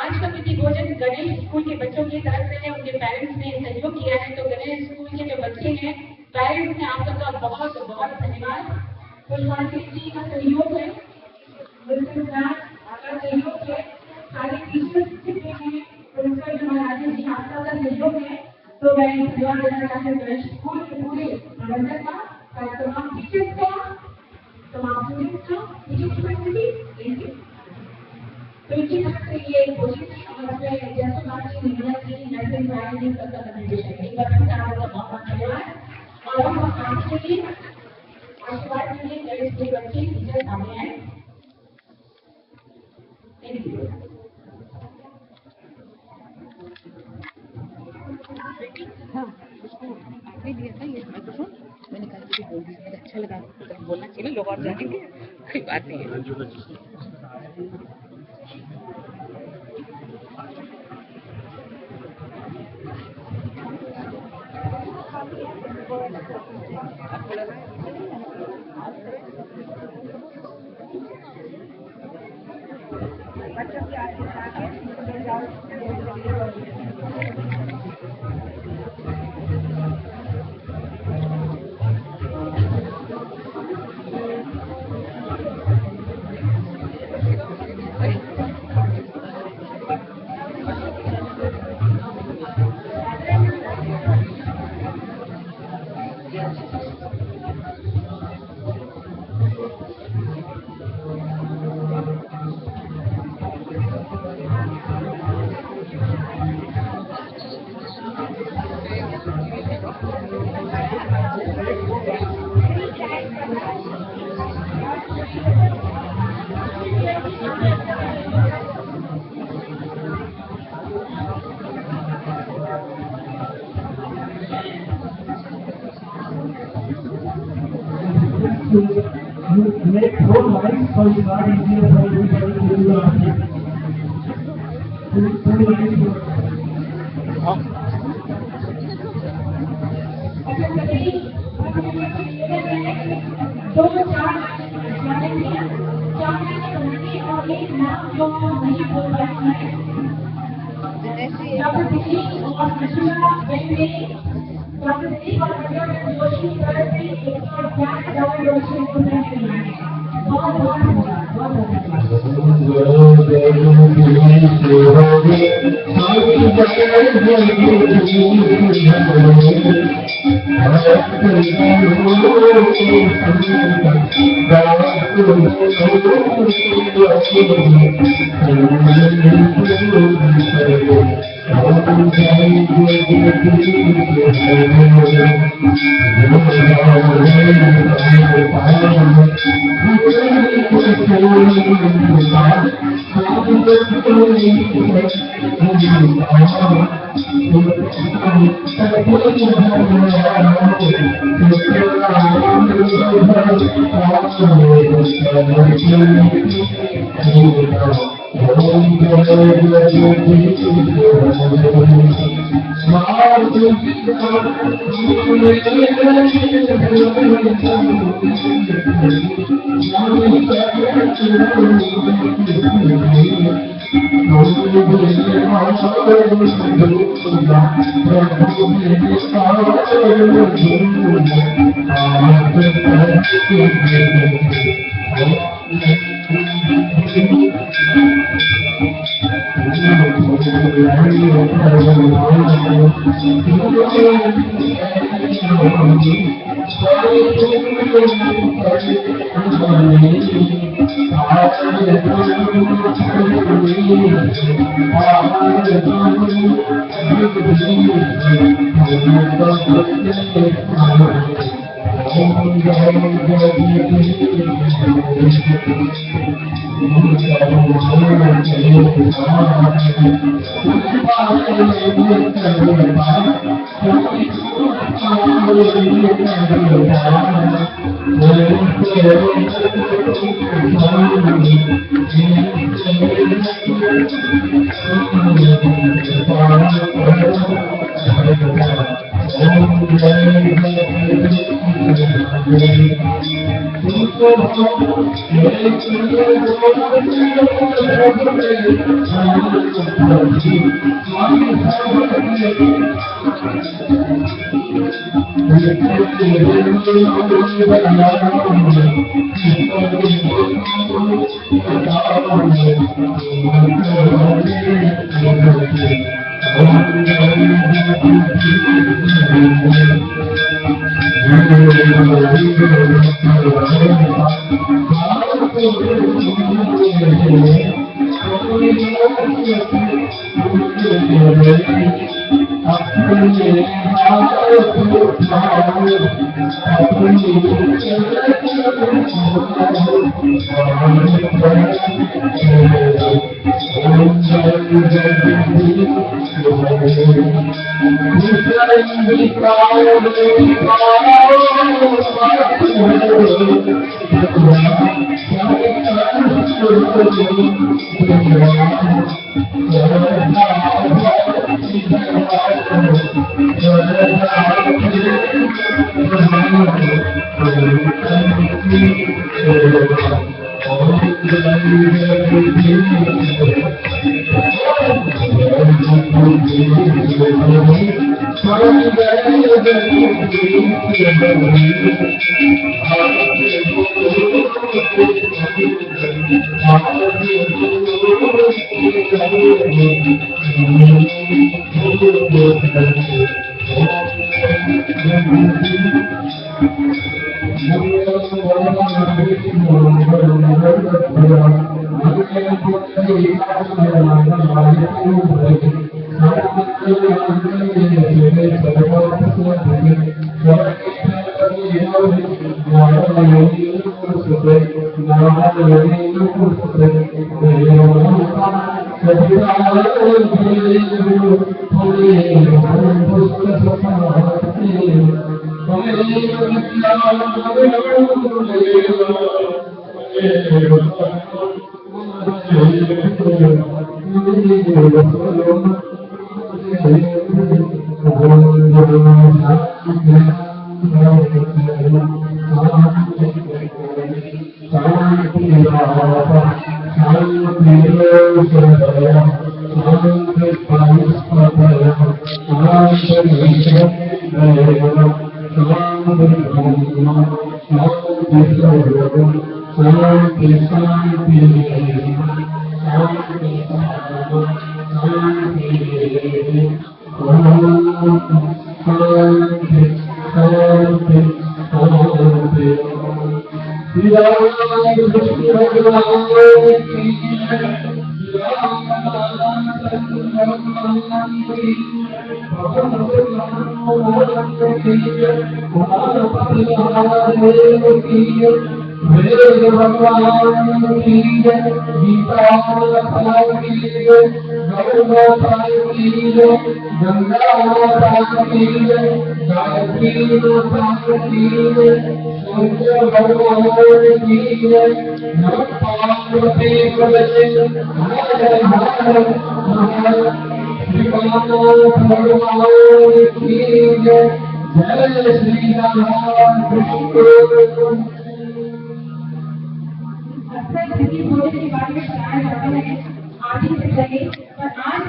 आज का प्रति भोजन गणेश स्कूल के बच्चों की तरफ से है, उनके पेरेंट्स ने सहयोग किया है, तो गणेश स्कूल के जो बच्चे हैं, पेरेंट्स ने आप सबका बहुत बहुत धन्यवाद। फुलवानी जी का सहयोग है, आपका सहयोग है, सारे टीचर्स जितने हैं, प्रिंसिपल जो राजेश जी आपका सहयोग है, तो मैं धन्यवाद देना चाहती हूँ गणेश स्कूल के पूरे प्रबंधक का, तमाम टीचर्स का, तमाम स्टूडेंट्स का, थैंक यू। तो इसी तरह से ये कोशिश और उसमें जैसे बात मीडिया की नर्सिंग वायरिंग सबका कम्युनिकेशन एक बार फिर आपका बहुत धन्यवाद। और हम आपके लिए आशीर्वाद के लिए गणेश के बच्चे टीचर सामने आए। Thank you. हाँ, उसको आपने दिया था ये माइक्रोफोन, मैंने कहा कि बोल दिया, मुझे अच्छा लगा, तो बोलना चाहिए, लोग और जानेंगे, कोई बात नहीं है। आपको लगा बच्चों की आशीर्वाद है, make more lights so it's not easier for everybody to do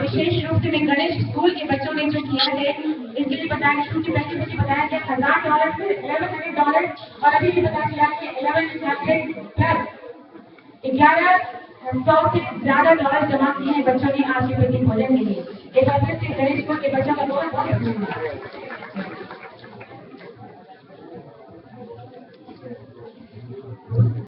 विशेष रूप से गणेश स्कूल के बच्चों ने जो किया है इसके लिए बताया शुरू में पहले मुझे बताया कि $1000 से $1100 और अभी भी पता चला कि 1100 प्लस 1100 से ज्यादा डॉलर जमा किए हैं बच्चों ने आज के दिन भोजन के लिए। एक बार फिर से गणेश स्कूल के बच्चों का बहुत बहुत धन्यवाद।